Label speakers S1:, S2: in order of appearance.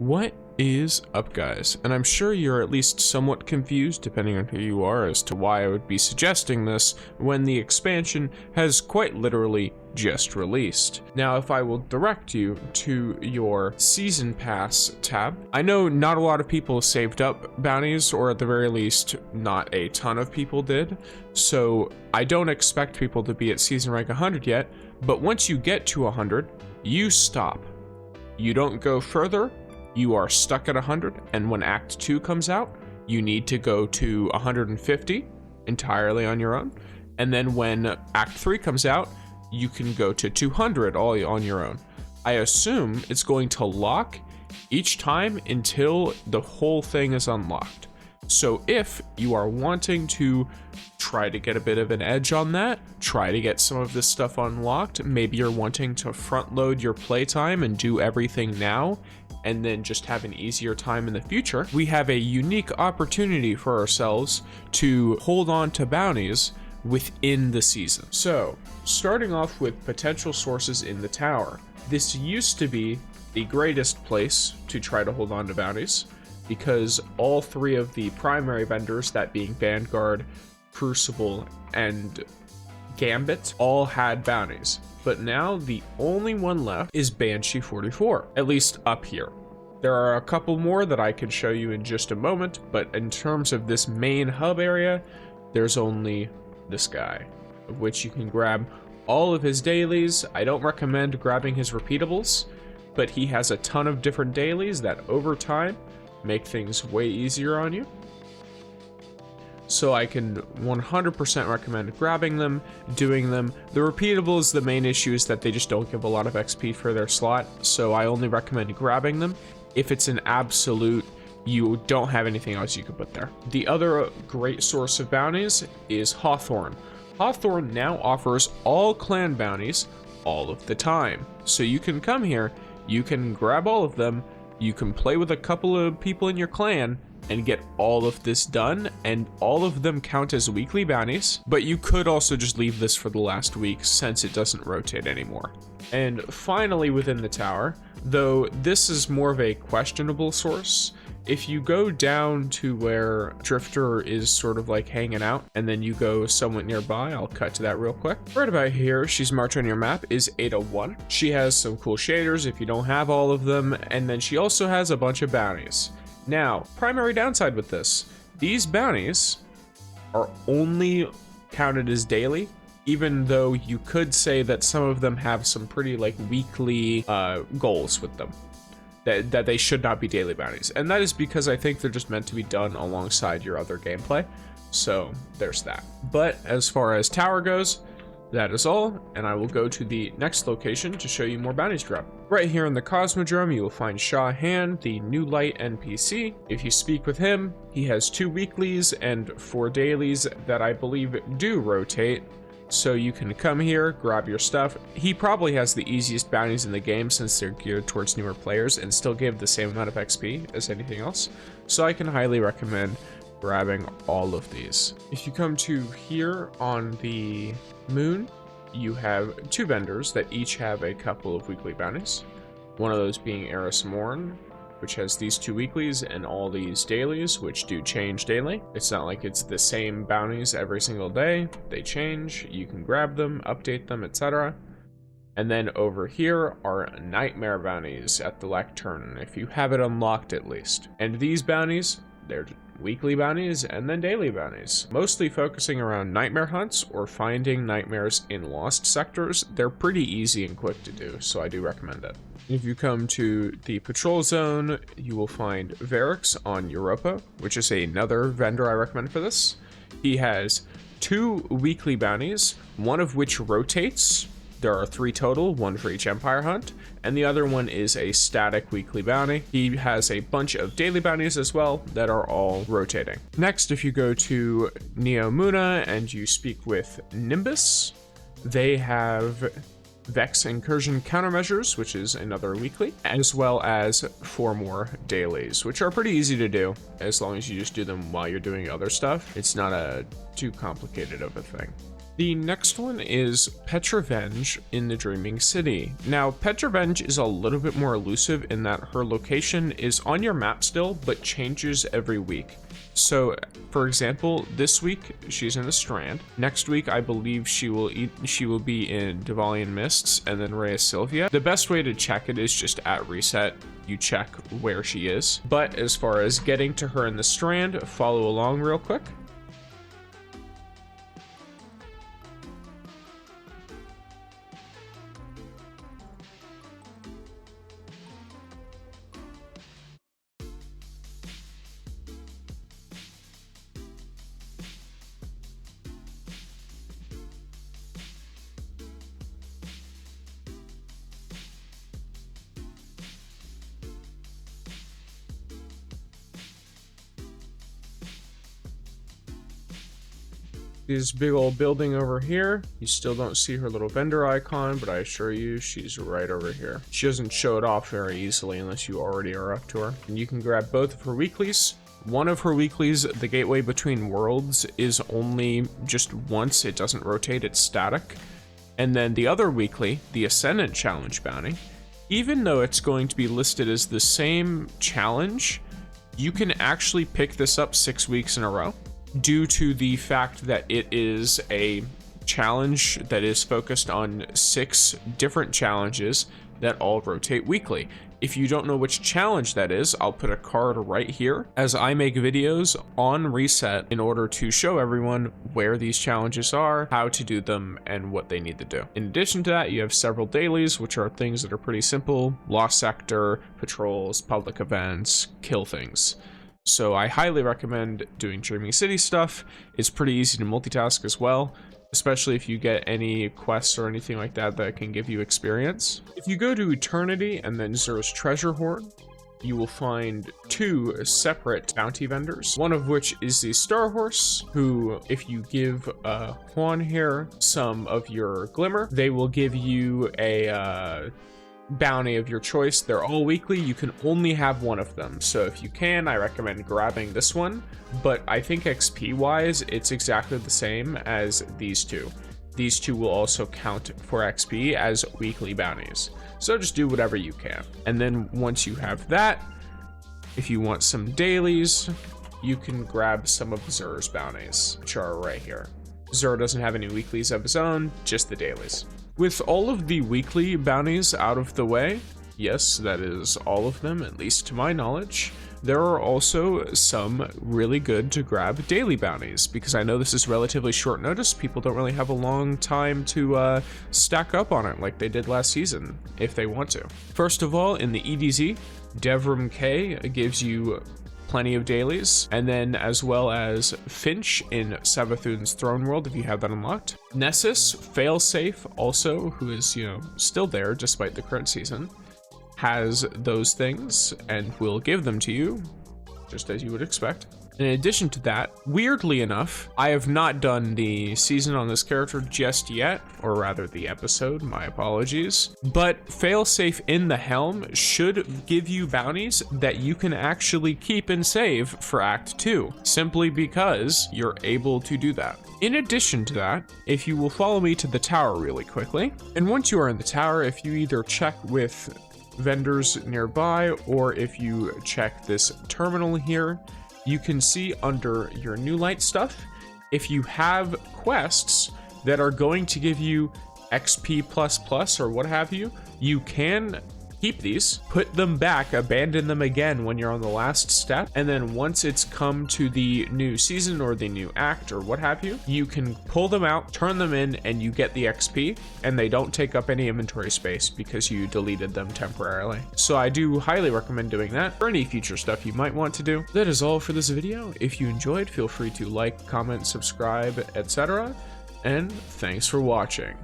S1: What is up, guys? And I'm sure you're at least somewhat confused, depending on who you are, as to why I would be suggesting this when the expansion has quite literally just released. Now, if I will direct you to your Season Pass tab, I know not a lot of people saved up bounties, or at the very least, not a ton of people did, so I don't expect people to be at Season Rank 100 yet, but once you get to 100, you stop. You don't go further. You are stuck at 100, and when Act 2 comes out, you need to go to 150 entirely on your own. And then when Act 3 comes out, you can go to 200 all on your own. I assume it's going to lock each time until the whole thing is unlocked. So if you are wanting to try to get a bit of an edge on that, try to get some of this stuff unlocked, maybe you're wanting to front load your playtime and do everything now, and then just have an easier time in the future, we have a unique opportunity for ourselves to hold on to bounties within the season. So, starting off with potential sources in the tower. This used to be the greatest place to try to hold on to bounties, because all three of the primary vendors, that being Vanguard, Crucible, and Gambit, all had bounties. But now the only one left is Banshee 44, at least up here. There are a couple more that I can show you in just a moment, but in terms of this main hub area, there's only this guy, of which you can grab all of his dailies. I don't recommend grabbing his repeatables, but he has a ton of different dailies that over time make things way easier on you. So I can 100% recommend grabbing them, doing them. The repeatables, the main issue is that they just don't give a lot of XP for their slot, so I only recommend grabbing them if it's an absolute you don't have anything else you can put there. The other great source of bounties is Hawthorne. Hawthorne now offers all clan bounties all of the time. So you can come here, you can grab all of them, you can play with a couple of people in your clan, and get all of this done, and all of them count as weekly bounties, but you could also just leave this for the last week since it doesn't rotate anymore. And finally within the tower, though this is more of a questionable source, if you go down to where Drifter is sort of like hanging out, and then you go somewhat nearby, I'll cut to that real quick. Right about here, she's marked on your map, is 801. She has some cool shaders if you don't have all of them, and then she also has a bunch of bounties. Now, primary downside with this, these bounties are only counted as daily, even though you could say that some of them have some pretty like weekly goals with them, that they should not be daily bounties. And that is because I think they're just meant to be done alongside your other gameplay. So there's that. But as far as tower goes, that is all, and I will go to the next location to show you more bounties drop. Right here in the Cosmodrome, you will find Shah Han, the new light NPC. If you speak with him, he has 2 weeklies and 4 dailies that I believe do rotate. So you can come here, grab your stuff. He probably has the easiest bounties in the game since they're geared towards newer players and still give the same amount of XP as anything else. So I can highly recommend grabbing all of these. If you come to here on the moon, you have 2 vendors that each have a couple of weekly bounties. One of those being Eris Morn, which has these 2 weeklies and all these dailies, which do change daily. It's not like it's the same bounties every single day. They change, you can grab them, update them, etc. And then over here are Nightmare bounties at the lectern, if you have it unlocked at least. And these bounties, they're weekly bounties and then daily bounties, mostly focusing around nightmare hunts or finding nightmares in lost sectors. They're pretty easy and quick to do, so I do recommend it. If you come to the patrol zone, you will find Varix on Europa, which is another vendor I recommend for this. He has 2 weekly bounties, one of which rotates. There are 3 total, 1 for each Empire hunt, and the other one is a static weekly bounty. He has a bunch of daily bounties as well that are all rotating. Next, if you go to Neo Muna and you speak with Nimbus, they have Vex Incursion Countermeasures, which is another weekly, as well as 4 more dailies, which are pretty easy to do as long as you just do them while you're doing other stuff. It's not too complicated of a thing. The next one is Petrovenge in the Dreaming City. Now, Petrovenge is a little bit more elusive in that her location is on your map still, but changes every week. So, for example, this week she's in the Strand. Next week, I believe she will be in Devalian Mists and then Rhea Sylvia. The best way to check it is just at reset. You check where she is. But as far as getting to her in the Strand, follow along real quick. This big old building over here, you still don't see her little vendor icon, but I assure you she's right over here. She doesn't show it off very easily unless you already are up to her. And you can grab both of her weeklies. One of her weeklies, the Gateway Between Worlds, is only just once. It doesn't rotate, it's static. And then the other weekly, the Ascendant Challenge bounty, even though it's going to be listed as the same challenge, you can actually pick this up 6 weeks in a row, due to the fact that it is a challenge that is focused on 6 different challenges that all rotate weekly. If you don't know which challenge that is, I'll put a card right here as I make videos on reset in order to show everyone where these challenges are, how to do them, and what they need to do. In addition to that, you have several dailies, which are things that are pretty simple: Lost Sector, patrols, public events, kill things. So I highly recommend doing Dreaming City stuff. It's pretty easy to multitask as well, especially if you get any quests or anything like that that can give you experience. If you go to Eternity and then Xur's Treasure Hoard, you will find 2 separate bounty vendors, one of which is the Star Horse, who, if you give Juan here some of your glimmer, they will give you a bounty of your choice. They're all weekly. You can only have one of them, so if you can, I recommend grabbing this one. But I think XP wise, it's exactly the same as these 2. These 2 will also count for XP as weekly bounties, so just do whatever you can. And then once you have that, if you want some dailies, you can grab some of Xur's bounties, which are right here. Xur doesn't have any weeklies of his own, just the dailies. With all of the weekly bounties out of the way, yes, that is all of them, at least to my knowledge, there are also some really good to grab daily bounties, because I know this is relatively short notice. People don't really have a long time to stack up on it like they did last season, if they want to. First of all, in the EDZ, Devrim K gives you plenty of dailies, and then as well as Finch in Savathun's Throne World if you have that unlocked. Nessus, Failsafe also, who is, still there despite the current season, has those things and will give them to you, just as you would expect. In addition to that, weirdly enough, I have not done the season on this character just yet, or rather the episode, my apologies, but Failsafe in the Helm should give you bounties that you can actually keep and save for Act 2, simply because you're able to do that. In addition to that, if you will follow me to the tower really quickly, and once you are in the tower, if you either check with vendors nearby, or if you check this terminal here, you can see under your new light stuff, if you have quests that are going to give you XP++ or what have you, you can keep these, put them back, abandon them again when you're on the last step, and then once it's come to the new season or the new act or what have you, you can pull them out, turn them in, and you get the XP, and they don't take up any inventory space because you deleted them temporarily. So I do highly recommend doing that for any future stuff you might want to do. That is all for this video. If you enjoyed, feel free to like, comment, subscribe, etc. And thanks for watching.